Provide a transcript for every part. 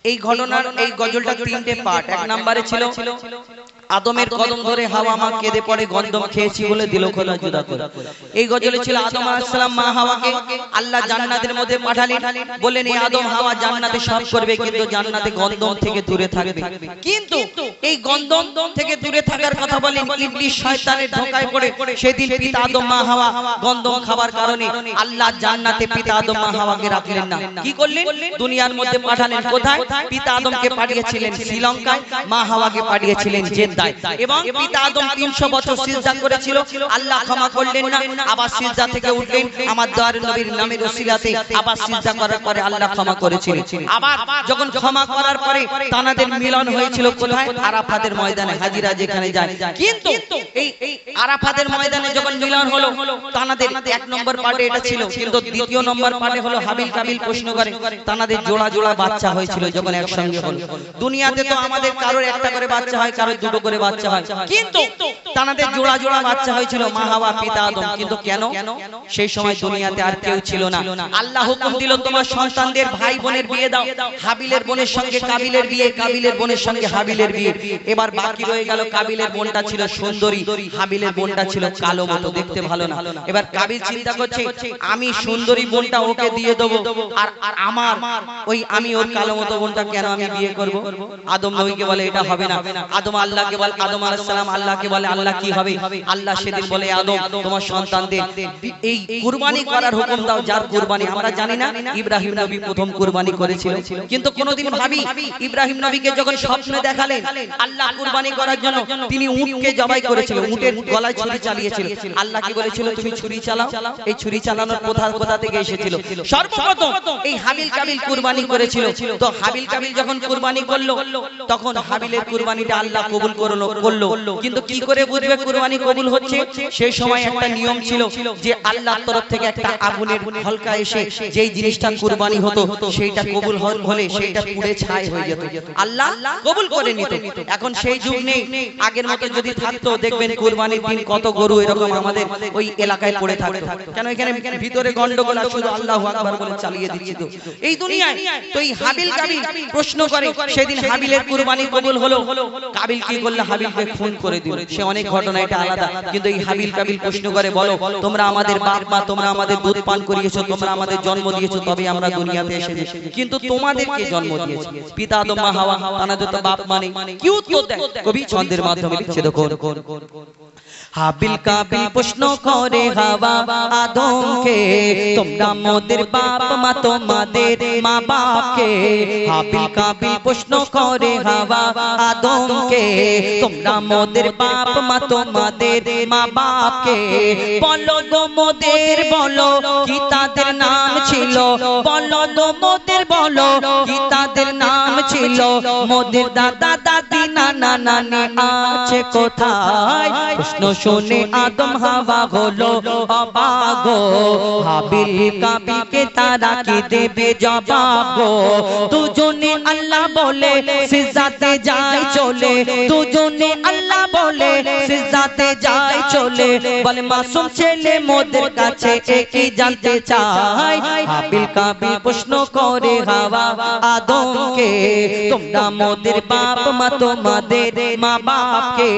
এই ঘটনার এই গজলটা তিনটে পার্ট। এক নম্বরে ছিল আদমের কদম ধরে হাওয়া মা কেঁদে পড়ে গন্ধম খেয়েছি বলে দিল খোলা জুদা করে। এই গজলে ছিল আদম আলাইহিস সালাম মা হাওয়াকে আল্লাহ জান্নাতের মধ্যে পাঠালেন, বললেন এই আদম হাওয়া জান্নাতে সব করবে কিন্তু জান্নাতে গন্ধম থেকে দূরে থাকবে। কিন্তু এই গন্ধম থেকে দূরে থাকার কথা বলেন ইবলিস শয়তানের ধোঁকায় পড়ে সেদিন পিতা আদম মা হাওয়া গন্ধম খাবার কারণে আল্লাহ জান্নাতে পিতা আদম মা হাওয়াকে রাখলেন না। কি করলেন? দুনিয়ার মধ্যে পাঠালেন। কোথায়? পিতা আদমকে পাঠিয়েছিলেন শ্রীলঙ্কায়, মা হাওয়াকে পাঠিয়েছিলেন জেদ্দায়। এবং পিতা আদম 300 বছর সিজদা করেছিল, আল্লাহ ক্ষমা করলেন না। আবার সিজদা থেকে উঠলেন, আমার দয়ার নবীর নামের ওসিলাতে আবার সিজদা করার পরে আল্লাহ ক্ষমা করেছিলেন। আবার যখন ক্ষমা করার পরে তানাদের মিলন হয়েছিল কোথায়? আরাফাতের ময়দানে, হাজিরা যেখানে যায়। কিন্তু এই আরাফাতের ময়দানে যখন মিলন হলো তানাদের এক নম্বর পার্টে এটা ছিল, কিন্তু দ্বিতীয় নম্বর পার্টে হলো হাবিল কাবিল প্রশ্ন করে তানাদের জোড়া জোড়া বাচ্চা হয়েছিল যখন একসঙ্গে হলো। দুনিয়াতে তো আমাদের কারোর একটা করে বাচ্চা হয়, কারোর দুটো করে বাচ্চা হয়, কিন্তু তানাদের জোড়া জোড়া বাচ্চা হয়েছিল মা হাওয়া পিতা আদম। কিন্তু কেন? সেই সময় দুনিয়াতে আর কেউ ছিল না। আল্লাহ হুকুম দিল তোমার সন্তানদের ভাই বোনের বিয়ে দাও। হাবিলের বোনের সঙ্গে কাবিলের বিয়ে, কাবিলের বোনের সঙ্গে হাবিলের বিয়ে। এবার বাকি রয়ে গেল কাবিলের বোনটা ছিল সুন্দরী, হাবিলের বোনটা ছিল কালো মতো, দেখতে ভালো না। এবার কাবিল চিন্তা করছে আমি সুন্দরী বোনটা ওকে দিয়ে দেবো, আর আমার ওই আমি ওর কালো মতো বোনটা কেন আমি বিয়ে করব? আদম নবীকে বলে এটা হবে না। আদম আল্লাহকে বলে, আদম আলাইহিস সালাম আল্লাহকে বলে আল্লাহ কি হবে? আল্লাহ সেদিন বলে আদম তোমার সন্তানদের এই কুরবানি করার হুকুম দাও। যার কুরবানি আমরা জানি না ইব্রাহিম নবী প্রথম কুরবানি করেছিল, কিন্তু কোনদিন ভাবি ইব্রাহিম নবীকে যখন স্বপ্নে দেখালেন আল্লাহ কুরবানি করার জন্য তিনি উটকে জবাই করেছিলেন, উটের গলায় ছুরি চালিয়েছিল। আল্লাহ কি বলেছিল? তুমি ছুরি চালাও। এই ছুরি চালানোর কোথা থেকে এসেছিল? সর্বপ্রথম এই হাবিল কাবিল কুরবানি করেছিল। তো হাবিল কাবিল যখন কুরবানি করলো তখন হাবিলের কুরবানিটা আল্লাহ কবুল করলো। কিন্তু কি করে বুঝবে কুরবানি কবুল হচ্ছে? সেই সময় একটা নিয়ম ছিল যে আল্লাহর তরফ থেকে একটা আগুনের ঝলকা এসে যেই জিনিসটা কুরবানি হতো সেইটা কবুল হলে সেইটা পুড়ে ছাই হয়ে যেত, আল্লাহ কবুল করে নিত। এখন সেই যুগ নেই। আগের মতো যদি থাকতো দেখবেন কুরবানির দিন কত গরু এরকম আমাদের ওই এলাকায় পড়ে থাকতো। কেন? এখানে ভিতরে গন্ডগোল, শুধু আল্লাহু আকবার বলে চালিয়ে দিচ্ছি তো এই দুনিয়ায়। তো এই হাবিল কাবিল প্রশ্ন করে সেদিন হাবিলের কুরবানি কবুল হলো। কাবিল কি করলো? হাবিলকে খুন করে দিল। সে অনেক ঘটনা, এটা আলাদা। কিন্তু এই হাবিল কাবিল প্রশ্ন করে বলো তোমরা আমাদের বাপ মা, তোমরা আমাদের দুধ পান করিয়েছো, তোমরা আমাদের জন্ম দিয়েছো, তবে আমরা দুনিয়াতে এসেছি, কিন্তু তোমাদেরকে জন্ম দিয়েছি পিতা আদম মা হাওয়া, তানাদের তো বাপ মানে। কি উত্তর দেয় কবি ছন্দের মাধ্যমে লিখছে দেখো। হাবিল কাবিল প্রশ্ন করে হাওয়া আদমকে তোমরা মোদের বাপ মা, তোমাদের মা বাপকে। হাবিল কাবিল প্রশ্ন করে হাওয়া আদমকে তোমরা মোদের বাপ মা, তোমাদের মা বাপকে। বলো গো মোদের, বলো কি তাদের নাম ছিল? বলো গো মোদের, বলো কি তাদের নাম ছিল? মোদের দাদা দাদি নানা নানি আছে কোথায়? প্রশ্ন শুনে আদম হাওয়া হলো অবাক গো। হাবিল কাবিলকে তারা কি দেবে জবাব গো? দুজনে আল্লাহ বলে সিজদাতে যায় চলে, দুজনে আল্লাহ বলে সিজদাতে যায় চলে। বলে মাসুম ছেলে মোদের কাছে কি জানতে চায়? হাবিল কাবিল প্রশ্ন করে হাওয়া আদমকে তোমরা মোদের বাপ মা, তোমাদের মা বাপকে।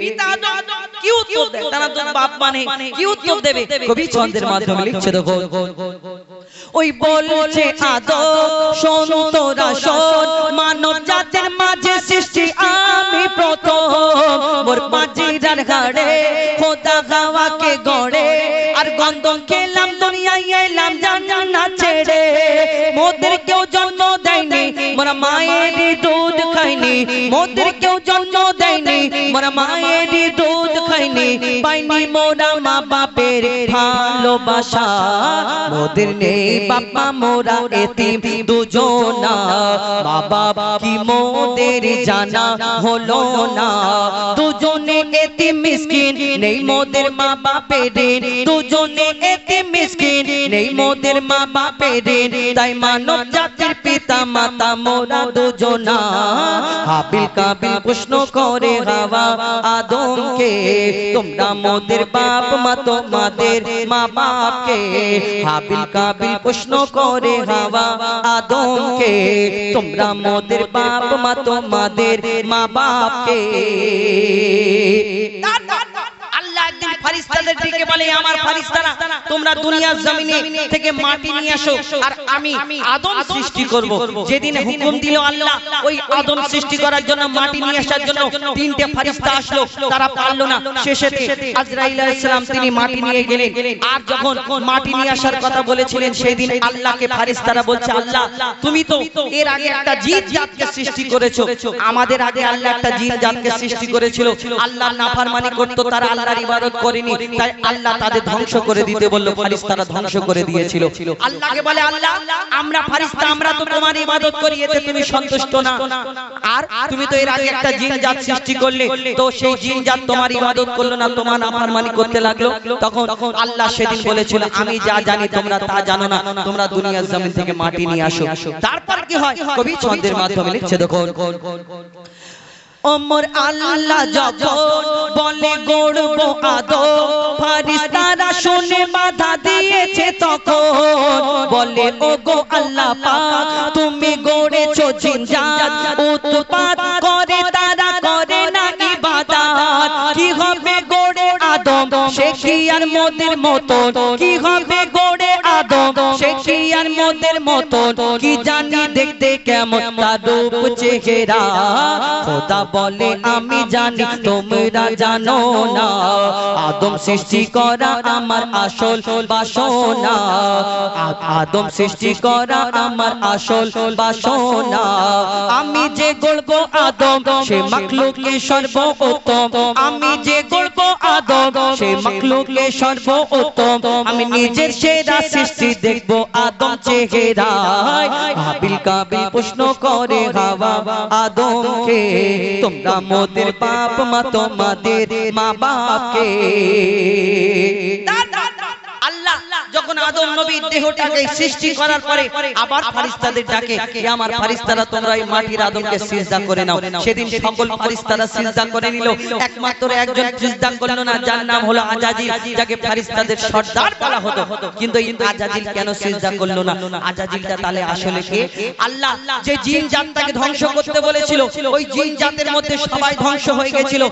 পিতা আদম কি উত্তর দেয়? তারা তো বাপ মানে, কি উত্তর দেবে? কবি ছন্দের মাধ্যমে লিখছে দেখো। ওই বলছে আদম শোন তোরা শোন, মানব জাতির মাঝে সৃষ্টি আমি প্রথম। মোর পাজিরার ঘাড়ে খোদা হাওয়াকে গড়ে, আর গন্ধম খেলাম দুনিয়ায় এলাম জান্নাত ছেড়ে। মোদের কেউ জন্ম দেয়নি, মোরা মায়েরই দুধ খাইনি। মোদের কেউ জন্ম দেয়নি, মোরা মায়েরই দুধ খাইনি। পাইনি মোরা মা বাপের ভালোবাসা। মোদের নেই বাবা মোরা এতিম দুজনা। মা বাপ কি মোদের জানা হলো না? দুজনে এতিম মিসকিন, নেই মোদের মা বাপের। দুজনে এতিম এতিম মিসকিন নেই মোদের মা বাপের তাই মানব জাতির পিতা মাতা মোরা দুজনা হাবিল কাবিল প্রশ্ন করে হাওয়া আদমকে তোমরা মোদের বাপ মা তোমাদের মা বাপকে হাবিল কাবিল প্রশ্ন করে হাওয়া আদমকে তোমরা মোদের বাপ মা তোমাদের মা বাপকে আল্লাহ একদিন ফেরেশতাদের ডেকে বলে আমার ফেরেশতারা তোমরা দুনিয়ার জমিনে থেকে মাটি নিয়ে আসো আর আমি আদম সৃষ্টি করব যেদিন হুকুম দিল আল্লাহ ওই আদম সৃষ্টি করার জন্য মাটি নিয়ে আসার জন্য তিনটে ফেরেশতা আসলো তারা পারলো না শেষেতে আজরাইল আলাইহিস সালাম তিনি মাটি নিয়ে গেলেন আর যখন মাটি নিয়ে আসার কথা বলেছিলেন সেদিন আল্লাহকে ফেরেশতারা বলছে আল্লাহ তুমি তো এর আগে একটা জিন জাতকে সৃষ্টি করেছো আমাদের আগে আল্লাহ একটা জিন জাতকে সৃষ্টি করেছিল আল্লাহর নাফরমানি করত তারা আল্লাহর ইবাদত করেনি তাই আল্লাহ তাদের ধ্বংস করে দিতে বলল ফেরেশতারা ধ্বংস করে দিয়েছিল আল্লাহকে বলে আল্লাহ আমরা ফেরেশতা আমরা তো তোমার ইবাদত করি এতে তুমি সন্তুষ্ট না আর তুমি তো এর আগে একটা জিন জাত সৃষ্টি করলে তো সেই জিন জাত তোমার ইবাদত করলো না তোমার নাফরমানি করতে লাগলো তখন আল্লাহ সেদিন বলেছিল আমি যা জানি তোমরা তা জানো না তোমরা দুনিয়ার জমিন থেকে মাটি নিয়ে আসো তারপর কি হয় কবি ছন্দের মাধ্যমে লিখছে দেখো ওমর আল্লাহ যখন বলে গড়ব আদম ফেরেশতারা শুনে বাধা দিয়েছে তখন বলে ওগো আল্লাহ পাক তুমি গড়েছো জিনজাত উৎপাত করে তারা করে না ইবাদত কি হবে গড়ে আদম সে কি আর মোদের মতো কি হবে গড়ে আদম সে কি আর মোদের মতো কি জানি দেখতে কেমন তার রূপ চেহারা খোদা বলে আমি জানি তোমরা জানো না আদম সৃষ্টি করা আমার আসল বাসনা আদম সৃষ্টি করা আমার আসল বাসনা আমি যে গড়ব আদম সে মাখলুকে সর্বোত্তম আমি যে গড়ব আদম সে মাখলুকে সর্বোত্তম আমি নিজের সেরা সৃষ্টি দেখব আদম চেহারায় হাবিল কাবিল প্রশ্ন করে হাওয়া আদমকে তোমরা মোদের বাপ মা তোমাদের মা বাপকে আল্লাহ যখন আদম নবীর দেহটাকে সৃষ্টি করার পরে আবার ফেরেশতাদের ডাকে হে আমার ফেরেশতারা তোমরা এই মাটির আদমকে সিজদা করে নাও সেদিন সকল ফেরেশতারা সিজদা করে নিল একমাত্র একজন সিজদা করল না যার নাম হলো আজাজিল যাকে ফেরেশতাদের সর্দার বলা হতো কিন্তু এই আজাজিল কেন সিজদা করল না আজাজিলটা তাহলে আসলে কে আল্লাহ যে জিন জাতটাকে ধ্বংস করতে বলেছিল ওই জিন জাতের মধ্যে সবাই ধ্বংস হয়ে গিয়েছিল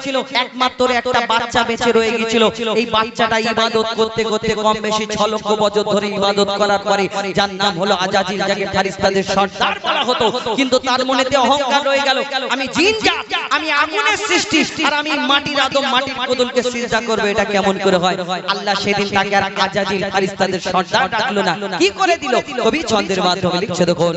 একমাত্র একটা বাচ্চা বেঁচে রয়ে গিয়েছিল এই বাচ্চাটা ইবাদত করতে করতে কম বেশি 6 লক্ষ বছর ধরে ইবাদত করার পরে যার নাম হলো আজাজিল যাকে ফেরেশতাদের সর্দার বলা হতো কিন্তু তার মনেতে অহংকার রয়ে গেল আমি জিন জাত আমি আগুনের সৃষ্টি আর আমি মাটির আদম মাটির পুতুলকে সিজদা করব এটা কেমন করে হয় আল্লাহ সেদিন তাকে আর আজাজিল ফেরেশতাদের সর্দার ডাকলো না কি করে দিল কবি ছন্দের মাধ্যমে লিখছে দেখো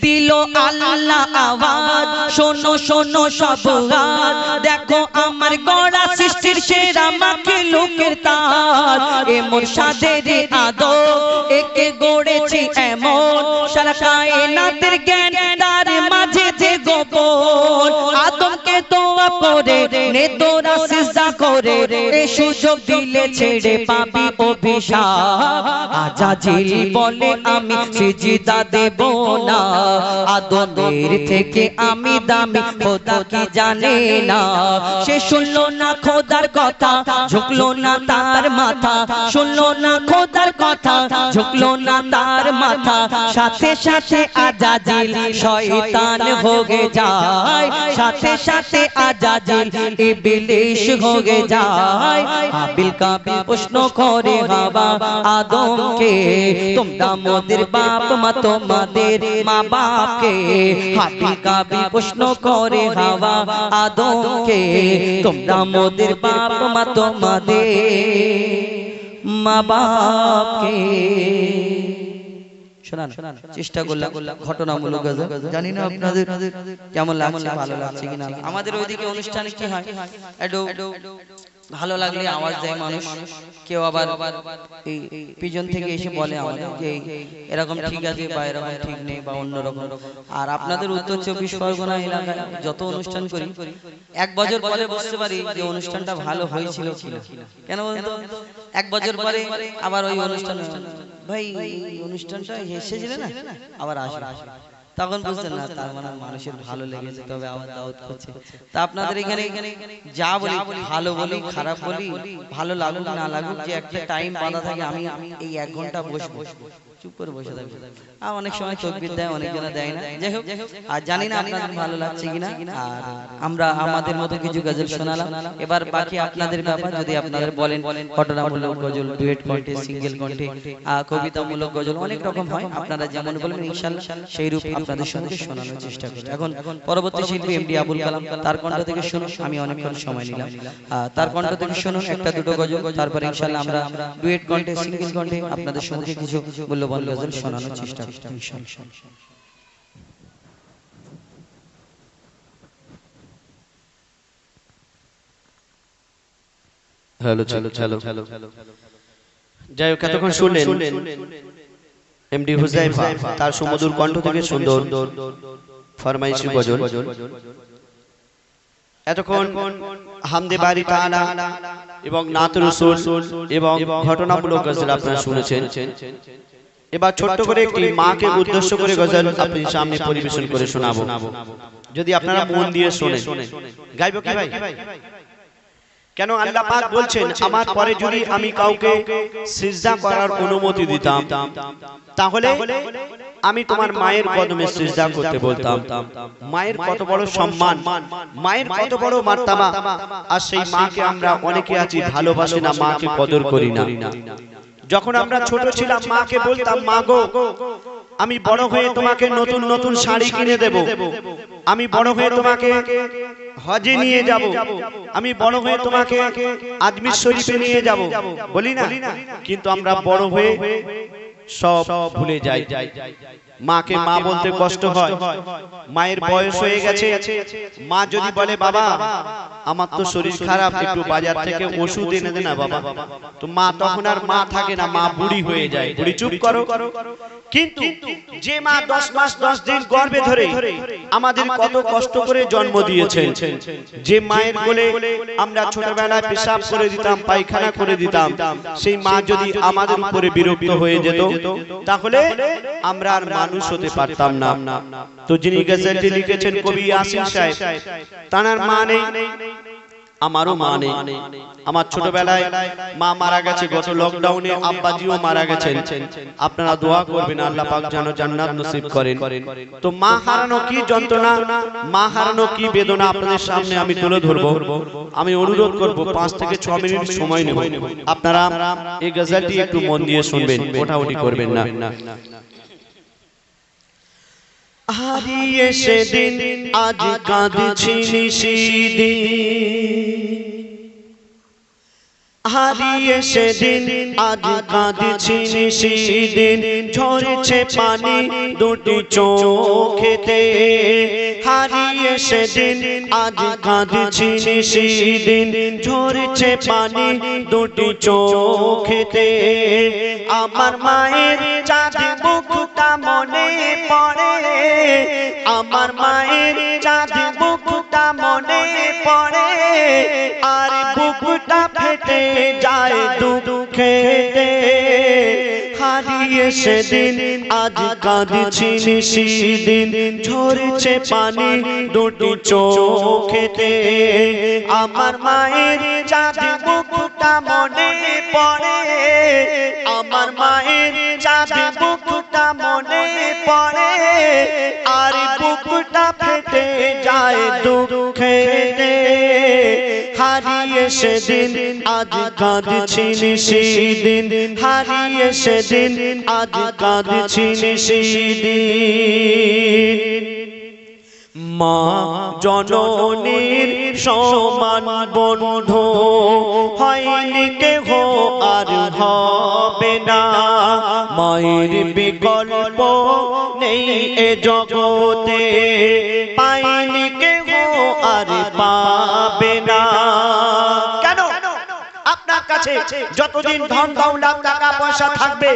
দিল আল্লাহ আওয়াজ শোনো শোনো সব গান দেখো আমার গড়া সৃষ্টির সেরা মাখলুকের তাজ এ মুর্শিদের আদম একে গড়েছি এমন সারা কায়নাতের জ্ঞান তার মাঝে যে গোপন আদমকে তোয়া করে নে তোরা সিজদা করে এই সুযোগ দিলে ছেড়ে পাবি অভিশাপ আজাজিল বলে আমি সিজদা দেব না আদমের থেকে আমি দামি খোদা কি জানে না সে শুনলো না খোদার কথা ঝুঁকলো না তার মাথা শুনলো না খোদার কথা ঝুঁকলো না তার মাথা সাথে সাথে আজাজিল শয়তান হয়ে যায় সাথে সাথে আজাজিল ইবলিশ হয়ে যায় হাবিল কাবিল প্রশ্ন করে হাওয়া আদমকে তোমরা মোদের বাপ মা তোমাদের মা বাপকে হাবিল কাবিল প্রশ্ন করে হাওয়া আদমকে তোমরা মোদের বাপ মা তোমাদের মা বাপকে শোনান চেষ্টা করলাম ঘটনামূলক গজল। জানি না আপনাদের কেমন লাগছে, ভালো লাগছে কিনা। আমাদের ওইদিকে অনুষ্ঠানে কি হয়, একটু ভালো লাগলে আওয়াজ দেয় মানুষ, কেউ আবার এই পিছন থেকে এসে বলে আমাদের যে এরকম ঠিক আছে বা এরকম ঠিক নেই বা অন্যরকম। আর আপনাদের উত্তর 24 পরগনা এলাকায় যত অনুষ্ঠান করি 1 বছর পরে বুঝতে পারি যে অনুষ্ঠানটা ভালো হয়েছিল কিনা। কেন বলতো 1 বছর পরে আবার ওই অনুষ্ঠান, ভাই এই অনুষ্ঠানটা এসেছিল না, আবার আসে, তখন বুঝতেন না তার মানে মানুষের ভালো লেগেছে, তবে আবার দাওয়াত করছে। তা আপনাদের এখানে যা বলি, ভালো বলি খারাপ বলি, ভালো লাগুক না লাগুক, যে একটা টাইম বাঁধা থাকে, আমি এই 1 ঘন্টা বসবো, চুপ করে বসে থাকবো। আর অনেক সময় তকবীর দেয়, অনেকজনা দেয় না, যাই হোক। আর জানি না আপনাদের ভালো লাগছে কিনা। আর আমরা আমাদের মতো কিছু গজল শোনালাম, এবার বাকি আপনাদের ব্যাপার। যদি আপনাদের বলেন ঘটনামূলক গজল, ডুয়েট কণ্ঠে, সিঙ্গেল কণ্ঠে, কবিতামূলক গজল অনেক রকম হয়, আপনারা যেমন বলবেন ইনশাআল্লাহ সেই রূপ আপনাদের সঙ্গে শোনানোর চেষ্টা করি। এখন পরবর্তী শিল্পী এমডি আবুল কালাম, তার কণ্ঠ থেকে শুনুন। আমি অনেকক্ষণ সময় নিলাম, তার কণ্ঠ থেকে শুনুন একটা দুটো গজল, তারপরে ইনশাআল্লাহ আমরা ডুয়েট কণ্ঠে, সিঙ্গেল কণ্ঠে আপনাদের সঙ্গে কিছু মূল্যবান গজল শোনানোর চেষ্টা করি ইনশাআল্লাহ। হ্যালো চলো যাই হোক, এতক্ষণ শুনলেন এমডি হুজাইফা, তার সুমধুর কণ্ঠ থেকে সুন্দর ফরমাইশি গজল। এতক্ষণ হামদে বারি তাআলা এবং নাত রাসূল এবং ঘটনামূলক গজল আপনারা শুনেছেন। এবার ছোট্ট করে একটি মাকে উদ্দেশ্য করে গজল আপনাদের সামনে পরিবেশন করে শোনাবো, যদি আপনারা মন দিয়ে শোনেন। গাইবো কি ভাই? কেন আল্লাহ পাক বলছেন, আমার পরে যদি আমি কাউকে সিজদা করার অনুমতি দিতাম, তাহলে আমি তোমার মায়ের কদমে সিজদা করতে বলতাম। মায়ের কত বড় সম্মান, মায়ের কত বড় মার্তাবা। আর সেই মাকে আমরা অনেকে আছি ভালোবাসি না, মাকে কদর করি না। যখন আমরা ছোট ছিলাম মাকে বলতাম, মা গো আমি বড় হয়ে তোমাকে নতুন নতুন শাড়ি কিনে দেব, আমি বড় হয়ে তোমাকে হজে নিয়ে যাব, আমি বড় হয়ে তোমাকে আজমির শরীফে নিয়ে যাব, বলি না? কিন্তু আমরা বড় হয়ে সব ভুলে যাই। মাকে মা বলতে কষ্ট হয়, মায়ের বয়স হয়ে গেছে। মা যদি বলে বাবা আমার তো শরীর খারাপ, একটু বাজার থেকে ওষুধ এনে দে না বাবা, তো মা তখন আর মা থাকে না, মা বুড়ি হয়ে যায়। বুড়ি চুপ করো। কিন্তু যে মা 10 মাস 10 দিন গর্ভে ধরে আমাদের কত কষ্ট করে জন্ম দিয়েছেন, যে মায়ের কোলে আমরা ছোটবেলায় পেশাব করে দিতাম, পায়খানা করে দিতাম, সেই মা যদি আমাদের উপরে বিরক্ত হয়ে যেত, তাহলে আমরা আর মানুষ হতে পারতাম না। তো যিনি গজলটি লিখেছেন কবি ইয়াসিন সাহেব, তার মা নেই, আমারও মা নেই। আমার ছোটবেলায় মা মারা গেছে, গত লকডাউনে আব্বাজিও মারা গেছেন। আপনারা দোয়া করবেন আল্লাহ পাক যেন জান্নাত নসিব করেন। তো মা হারানো কি যন্ত্রণা, মা হারানো কি বেদনা আপনাদের সামনে আমি তুলে ধরব। আমি অনুরোধ করব 5 থেকে 6 মিনিট সময় নেব, আপনারা এই গজলটি একটু মন দিয়ে শুনবেন, ওঠাউঠি করবেন না। হারিয়ে সেদিন আজ কাঁদছি নিশিদিন, হারিয়ে সেদিন আজ কাঁদছি নিশিদিন, ঝরছে পানি দুটি চোখেতে। হারিয়ে সেদিন আজ কাঁদছি নিশিদিন, ঝরছে পানি দুটি চোখেতে। আমার মায়ের চাঁদ মুখটা মনে পড়ে, আমার মায়ের চাঁদ মুখটা মনে পড়ে, আর বুকটা ফেটে যায় দুঃখেতে। হারিয়ে সেদিন আজ কাঁদছি নিশিদিন, ঝরছে পানি দুটি চোখেতে। আমার মায়ের চাঁদ মুখটা মনে পড়ে, আমার মায়ের চাঁদ মুখটা মনে পড়ে, আর বুকটা ফেটে যায় দুঃখেতে। হারিয়ে সেদিন আজ কাঁদছি নিশিদিন, হারিয়ে সেদিন আজ কাঁদছি নিশিদিন। মা জননীর সমান বন্ধু হয়নি কেহ আর হবে না, মা মায়ের বিকল্প নেই এ জগতে, পাইনি কেহ আর পাবে না। কেন? আপনার কাছে যতদিন ধন দৌলত টাকা পয়সা থাকবে,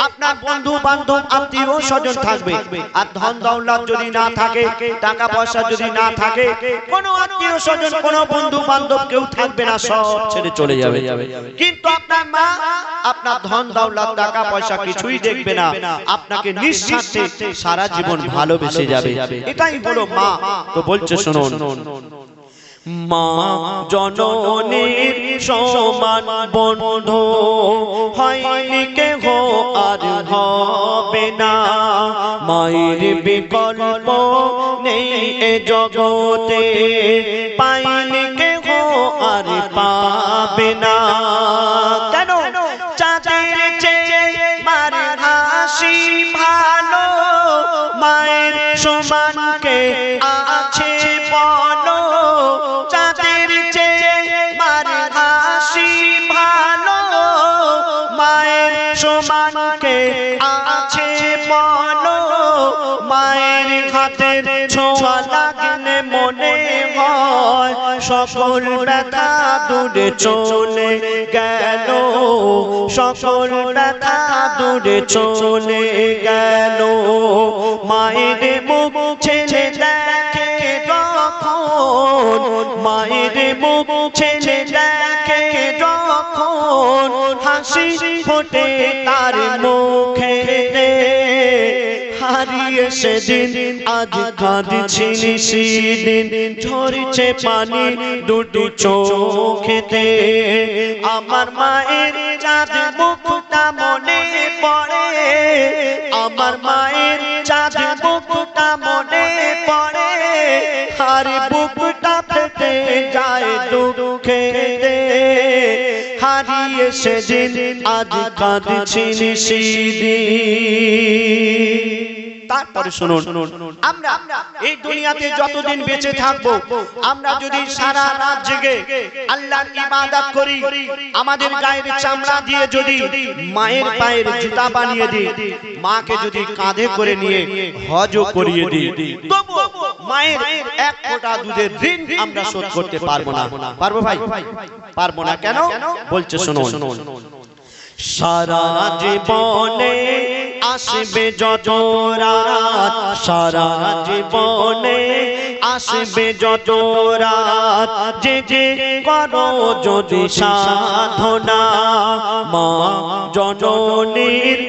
আপনার বন্ধু বান্ধব আত্মীয় স্বজন থাকবে, আর ধন দৌলত যদি না থাকে, টাকা পয়সা যদি না থাকে, কোনো আত্মীয় স্বজন কোনো বন্ধু বান্ধব কেউ থাকবে না, সব ছেড়ে চলে যাবে। কিন্তু আপনার মা আপনার ধন দৌলত টাকা পয়সা কিছুই দেখবে না, আপনাকে নিঃস্বার্থে সারা জীবন ভালোবেসে যাবে। এটাই হলো মা। তো বলছে শুনুন, মা জননীর সমান বন্ধু হয়নি কেহ আর হবে না, মায়ের বিকল্প নেই এ জগতে, পাইনি কেহ আর পাবে না। কেন? চাঁদের চেয়ে মার হাসি ভালো, মায়ের সমান কে আছে বলো, চাঁদের চেয়ে মার হাসি ভালো, মায়ের সমান কে আছে বলো, মায়ের হাতের ছোঁয়া লাগলে মনে হয় সকল ব্যথা দূরে চলে গেল, সকল ব্যথা দূরে চলে গেল। মায়ের মুখ ছেলে দেখে যখন, মায়ের মুখ ছেলে দেখে যখন, হাসি ফোটে তার মুখে, হারিয়ে সেদিন আজ কাঁদছি সেদিন, ঝরছে পানি দুটো চোখেতে। আমার মায়ের চাঁদ মুখটা মনে পড়ে, আমার মায়ের চাঁদ মুখটা মনে পড়ে, আর বুকটা ফেটে যায় দুঃখেতে, হারিয়ে সেদিন আজ কাঁদছি সেদিন। তারপরে শুনুন, আমরা এই দুনিয়াতে যতদিন বেঁচে থাকবো, আমরা যদি সারা রাত জেগে আল্লাহর ইবাদত করি, আমাদের গায়ের চামড়া দিয়ে যদি মায়ের পায়ের জুতা বানিয়ে দিই, মাকে যদি কাঁধে করে নিয়ে হজও করিয়ে দিই, তবু মায়ের এক ফোঁটা দুধের ঋণ আমরা শোধ করতে পারবো না। পারবো ভাই? পারবো না। কেন? বলছে শুনুন, সারা জীবনে আসবে যত রাত, সারা জীবনে আসবে যত রাত, যে যে করো যদি সাধনা, মা জননীর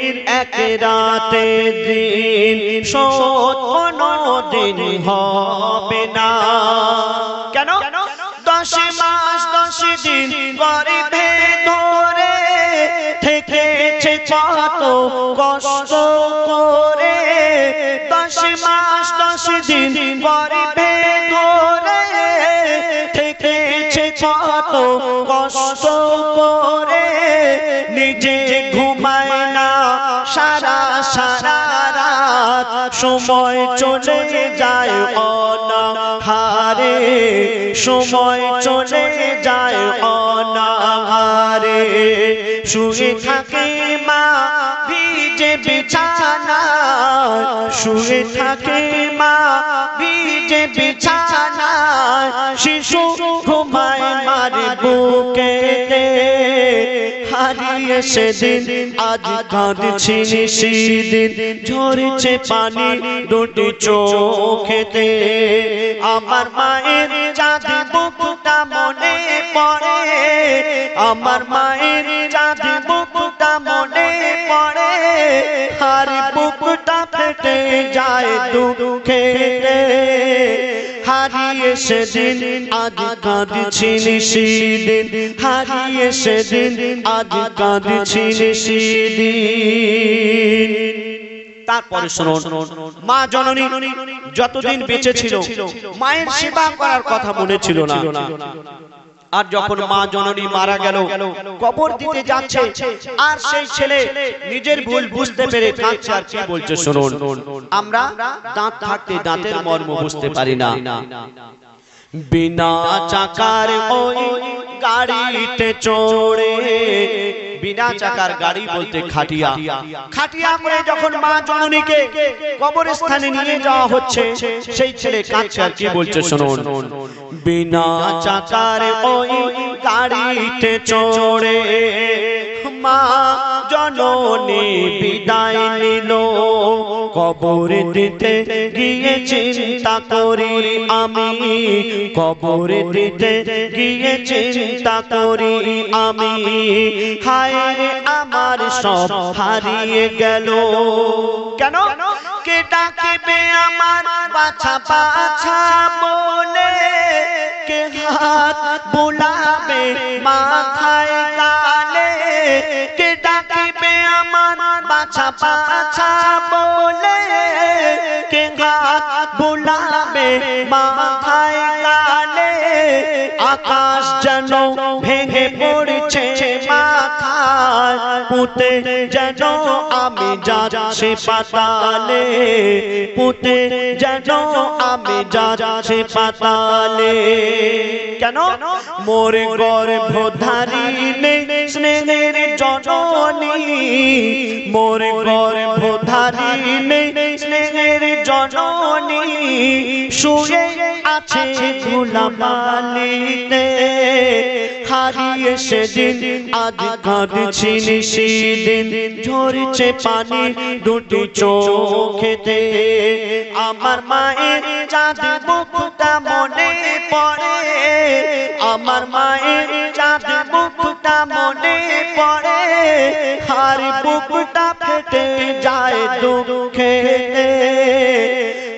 এক রাতে দিন শোধ কোনো দিন হবে না। কেন? 10 মাস 10 দিন গর্ভে ধরে থেকেছে কত কষ্ট করে, 10 মাস 10 দিন গর্ভে ধরে থেকেছে কত কষ্ট করে, নিজে ঘুমায় না সারা সারা রাত, সময় চলে যায় অনাহারে, সময় চলে যায় অনাহারে, শুয়ে থাকে মা ভিজে বিছানা, শুয়ে থাকে মা ভিজে বিছানা, শিশু ঘুমায় মার বুকেতে, হারিয়ে সেদিন আজ কাঁদছি সেদিন, ঝরছে পানি দুটি চোখেতে। আমার মায়ের চাঁদ বুকটা মনে পড়ে, আমার মায়ের চাঁদ বুকটা মনে পড়ে, আর বুকটা ফেটে যায় দুঃখেতে, হারিয়ে সেদিন আজ কাঁদছি সেদিন, হারিয়ে সেদিন আজ কাঁদছি সেদিন। তারপরে শুনুন, মা জননী যতদিন বেঁচে ছিল মায়ের সেবা করার কথা মনে ছিল না, আর যখন মা জননী মারা গেল, কবর দিতে যাচ্ছে, আর সেই ছেলে নিজের ভুল বুঝতে পেরে কাঁদছে। আর কি বলছে শুনুন, আমরা দাঁত থাকতে দাঁতের মর্ম বুঝতে পারি না, বিনা চাকার ওই গাড়িতে চড়ে বিনা চাকার গাড়ি বলতে খাটিয়া, খাটিয়া করে যখন মা জননীকে কবরস্থানে নিয়ে যাওয়া হচ্ছে, সেই ছেলে কাঁদছে আর কি বলছে শুনুন। বিনা চাকার ওই গাড়িতে চড়ে মা জননী বিদায় নিল, কবর দিতে গিয়ে চিন্তা করি আমি, কবর দিতে গিয়ে চিন্তা করি আমি, হায় রে আমার সব হারিয়ে গেল। কেন? কে ডাকিবে আমার বাছা বাছা বলে, কে হাত বুলাবে মাথায় গালে, কে ডাকিবে আমার বাছা বাছা বলে, কে হাত বুলাবে মাথায় গালে, আকাশ যেন ভেঙে পড়ছে মাথায়, পুঁতে যেন আমি যাচ্ছি পাতালে, পুঁতে যেন আমি যাচ্ছি পাতালে। কেন? মোর গর্ভধারী নেই স্নেহের জননী, মোর গর্ভধারী নেই স্নেহের জননী, শুয়ে আছে ধুলাবালিতে, হারিয়ে সেদিন আজ কাঁদছি নিশিদিন, ঝরছে পানি দুটি চোখেতে, আমার মায়ের চাঁদ মুখটা মনে পড়ে, আমার মায়ের চাঁদ মুখটা মনে পড়ে, আর বুকটা ফেটে যায় দুঃখেতে,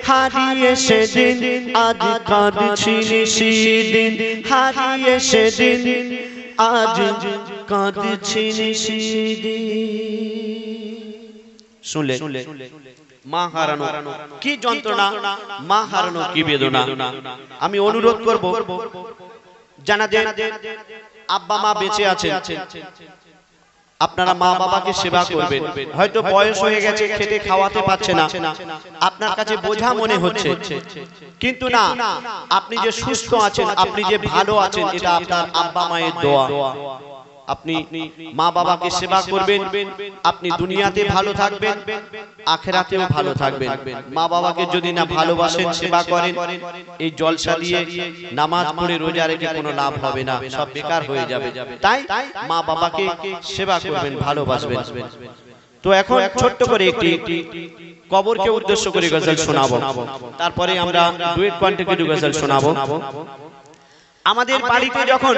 হারিয়ে সেদিন আজ কাঁদছি নিশিদিন, হারিয়ে সেদিন আজ কাঁদছি নিশিদিন। শুনলে মা হারানো কি যন্ত্রণা, মা হারানো কি বেদনা। আমি অনুরোধ করব জানাদের আব্বা মা বেঁচে আছে, আপনারা মা বাবাকে সেবা করবেন। হয়তো বয়স হয়ে গেছে, খেতে খাওয়াতে পারছে না, আপনার কাছে বোঝা মনে হচ্ছে, কিন্তু না, আপনি যে সুস্থ আছেন, আপনি যে ভালো আছেন, এটা আপনার আব্বা মায়ের দোয়া। আপনি মা বাবাকে সেবা করবেন, আপনি দুনিয়াতে ভালো থাকবেন, আখিরাতেও ভালো থাকবেন। মা বাবাকে যদি না ভালোবাসেন, সেবা করেন, এই জলসা দিয়ে নামাজ পড়ে রোজা রেখে কোনো লাভ হবে না, সব বেকার হয়ে যাবে। তাই মা বাবাকে সেবা করবেন, ভালোবাসবেন। তো এখন ছোট্ট করে একটি কবরকে উদ্দেশ্য করে গজল শোনাবো, তারপরে আমরা ডুয়েট কন্টেন্ট গজল শোনাবো। আমাদের বাড়িতে যখন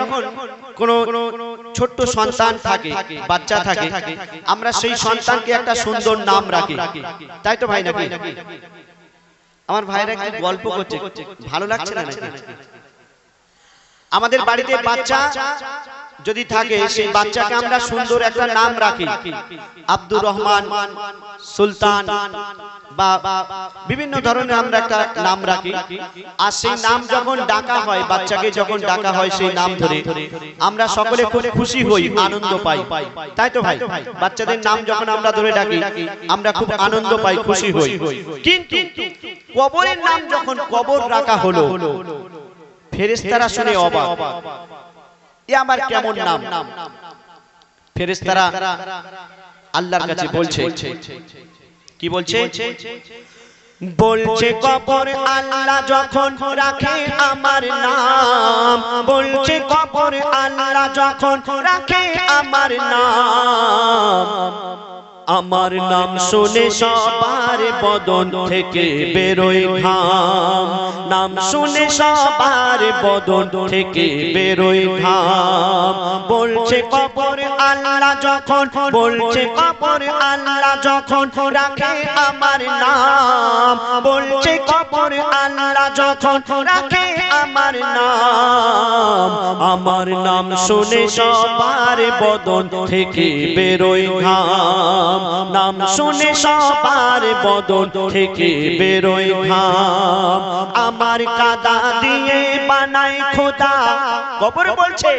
কোনো ছোট্ট সন্তান থাকে, বাচ্চা থাকে, আমরা সেই সন্তানকে একটা সুন্দর নাম রাখি, তাই তো ভাই নাকি? আমার ভাইরা একটু গল্প করছে, ভালো লাগছে না নাকি? আমাদের বাড়িতে বাচ্চা যদি থাকে, সেই বাচ্চাকে আমরা সুন্দর একটা নাম রাখি, আব্দুর রহমান, সুলতান বা বিভিন্ন ধরনের আমরা একটা নাম রাখি। আর সেই নাম যখন ডাকা হয়, বাচ্চাকে যখন ডাকা হয় সেই নাম ধরে, আমরা সকলে খুব খুশি হই, আনন্দ পাই, তাই তো ভাই? বাচ্চাদের নাম যখন আমরা ধরে ডাকি, আমরা খুব আনন্দ পাই, খুশি হই। কিন্তু কবরের নাম যখন কবর রাখা হলো, ফেরেশতারা শুনে অবাক, এ আমার কেমন নাম? ফেরেশতারা আল্লাহর কাছে বলছে, কি বলছে? বলছে কবর আল্লাহ যখন রাখে আমার নাম, বলছে কবর আল্লাহ যখন রাখে আমার নাম, আমার নাম শুনে সবার বদন থেকে বেরোয় ঘাম, নাম শুনে সবার বদন থেকে বেরোয় ঘাম। বলছে কবর আল্লাহ যখন, বলছে কবর আল্লাহ যখন রাখে আমার নাম, বলছে কবর আল্লাহ যখন রাখে আমার নাম, আমার নাম শুনে সবার বদন থেকে বেরোয় ঘাম, নাম শুনে সবার বদন থেকে বেরোয় ঘাম। আমার কাদা দিয়ে বানাই খোদা, কবর বলছে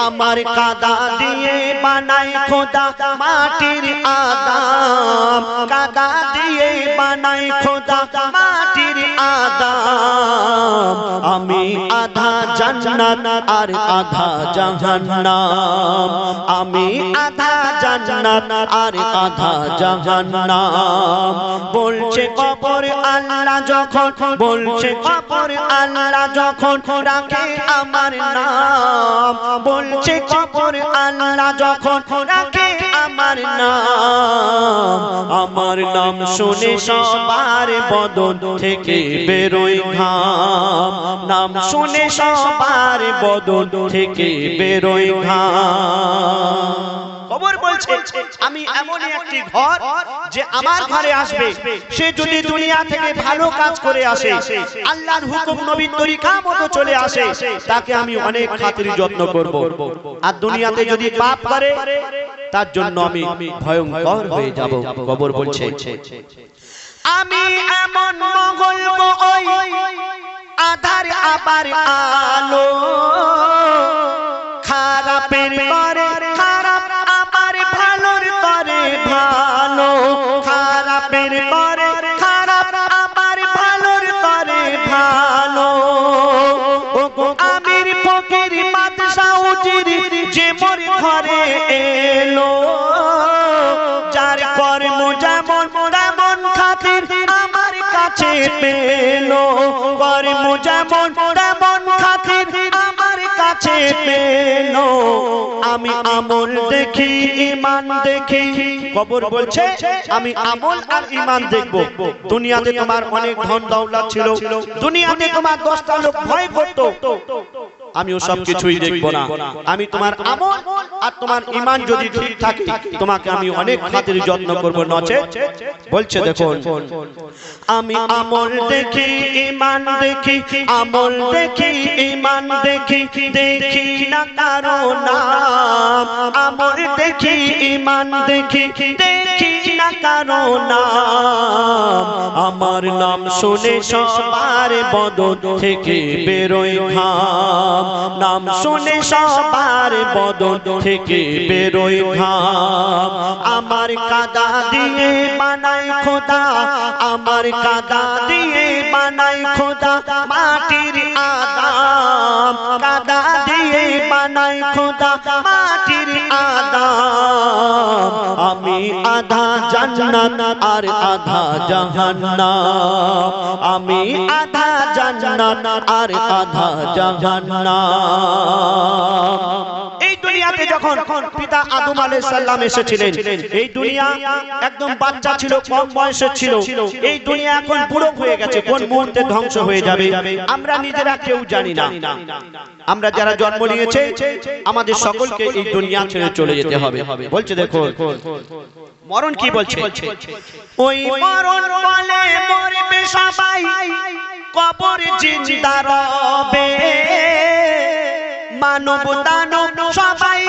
আমার কাদা দিয়ে বানাই খোদা মাটির আদাম, কাদা দিয়ে বানাই খোদা মাটির আদাম, আমি আধা জান্নাত আর আধা জাহান্নাম, আমি আধা জান্নাত আর আধা জাহান্নাম। বলছে কবর আল্লাহ যখন, বলছে কবর আল্লাহ যখন রাখে আমার নাম, বলছে কবর আল্লাহ যখন রাখে আমার নাম, আমার নাম শুনে সবার বদন থেকে বেরোয় ঘাম, নাম শুনে সবার বদন থেকে বেরোয় ঘাম। কবর বলছে আমি এমনই একটি ঘর যে আমার ঘরে আসবে, সে যদি দুনিয়া থেকে ভালো কাজ করে আসে, আল্লাহর হুকুম নবীর তরিকা মতো চলে আসে, তাকে আমি অনেক খাতির যত্ন করব। আর দুনিয়াতে যদি পাপ করে তার জন্য আমি ভয়ঙ্কর হয়ে যাব। কবর বলছে আমি এমন বলবো ওই আধার আবার আলো, খারাপের পরে খারাপ আবার ভালোর পরে ভালো, খারাপের পরে খারাপ আবার ভালোর পরে ভালো। ওগো আমির ফকির বাদশাহ উজির যে মোর ঘরে এলো, যার কর্ম যেমন তেমন খাতির আমার কাছে পেলো, কর্ম যেমন তেমন খাতির আমার কাছে পেলো। আমি আমল দেখি ঈমান দেখি, কবর বলছে আমি আমল আর ঈমান দেখব। দুনিয়াতে তোমার অনেক ধন দৌলত ছিল, দুনিয়াতে তোমার 10টা লোক ভয় করত, আমিও সব কিছুই দেখব না। আমি তোমার আমল আর তোমার ঈমান যদি ঠিক থাকে তোমাকে আমি অনেক খাতির যত্ন করব। নচে বলছে দেখুন আমি আমল দেখি ঈমান দেখি, আমল দেখি ঈমান দেখি, দেখি না কারো নাম, আমল দেখি ঈমান দেখি, দেখি না কারো নাম, আমার নাম শুনে সবার বদন থেকে বেরোয় ঘাম, নাম শুনে সবার বদন থেকে বেরোয় ঘাম। আমার কাদা দিয়ে বানাই খোদা, আমার কাদা দিয়ে বানাই খোদা মাটির আদাম, কাদা দিয়ে বানাই খোদা মাটির আদাম। আমি আধা জান্নাত আর আধা জাহান্নাম, আমি আধা জান্নাত আর আধা জাহান্নাম। এই দুনিয়াতে যখন পিতা আদম আলাইহিস সালাম এসেছিলেন, এই দুনিয়া একদম বাচ্চা ছিল, কম বয়সের ছিল। এই দুনিয়া এখন বুড়ো হয়ে গেছে, কোন মুহূর্তে ধ্বংস হয়ে যাবে আমরা নিজেরা কেউ জানি না। আমরা যারা জন্ম নিয়েছে আমাদের সকলকে এই দুনিয়া ছেড়ে চলে যেতে হবে। বলছে দেখো মরণ কি বলছে, ওই মরণ বলে মরবে সবাই, কবর জিন্দা রবে, মানব দানব সবাই